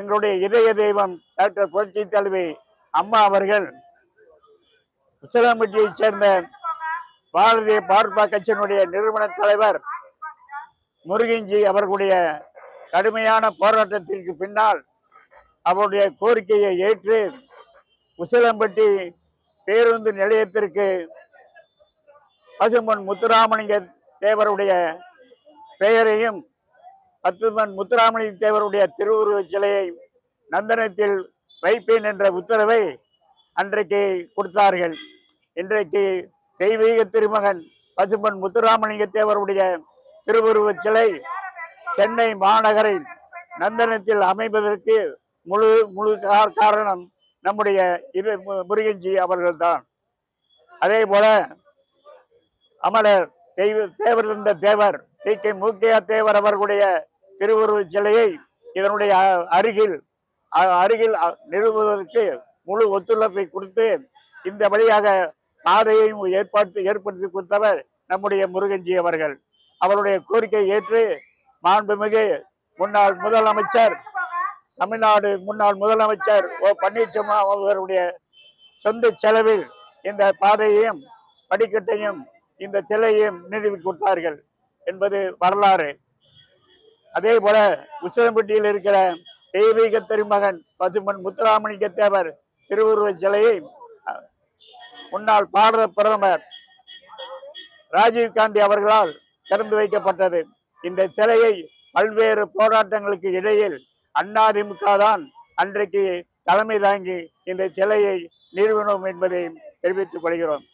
எங்களுடைய இதய தெய்வம் டாக்டர் புரட்சி தலைவி அம்மா அவர்கள் உசிலம்பட்டியைச் சேர்ந்த பாரதிய பார்ப்பா கட்சியினுடைய நிறுவன தலைவர் முருகன்ஜி அவர்களுடைய கடுமையான போராட்டத்திற்கு பின்னால் அவருடைய கோரிக்கையை ஏற்று உசிலம்பட்டி பேருந்து நிலையத்திற்கு பசும்பொன் முத்துராமலிங்க தேவருடைய பெயரையும் பசும்பொன் முத்துராமலிங்க தேவருடைய திருவுருவச் சிலையை நந்தனத்தில் வைப்பேன் என்ற உத்தரவை அன்றைக்கு கொடுத்தார்கள். இன்றைக்கு தெய்வீக திருமகன் பசும்பொன் முத்துராமலிங்க தேவருடைய திருவுருவச் சிலை சென்னை மாநகரில் நந்தனத்தில் அமைப்பதற்கு முழு காரணம் நம்முடைய முருகன்ஜி அவர்கள்தான். அதே போல அமரர் தேவர் தந்த தேவர் டி.கே. மூக்கையா தேவர் அவர்களுடைய திருவுருவச் சிலையை இதனுடைய அருகில் நிறுவுவதற்கு முழு ஒத்துழைப்பை கொடுத்து இந்த வழியாக பாதையையும் ஏற்படுத்தி கொடுத்தவர் நம்முடைய முருகன்ஜி அவர்கள். அவருடைய கோரிக்கை ஏற்று மாண்புமிகு முன்னாள் முதலமைச்சர் தமிழ்நாடு முன்னாள் முதலமைச்சர் ஓ பன்னீர்செல்வம் அவர்களுடைய சொந்த செலவில் இந்த பாதையையும் படிக்கட்டையும் இந்த சிலையையும் நிறுவி கொடுத்தார்கள் என்பது வரலாறு. அதே போல உசிலம்பட்டியில் இருக்கிற தெய்வீக திருமகன் பசும்பொன் முத்துராமலிங்க தேவர் திருவுருவச் சிலையை முன்னாள் பாரத பிரதமர் ராஜீவ்காந்தி அவர்களால் திறந்து வைக்கப்பட்டது. இந்த சிலையை பல்வேறு போராட்டங்களுக்கு இடையில் அதிமுக தான் அன்றைக்கு தலைமை தாங்கி இந்த சிலையை நிறுவனம் என்பதை தெரிவித்துக் கொள்கிறோம்.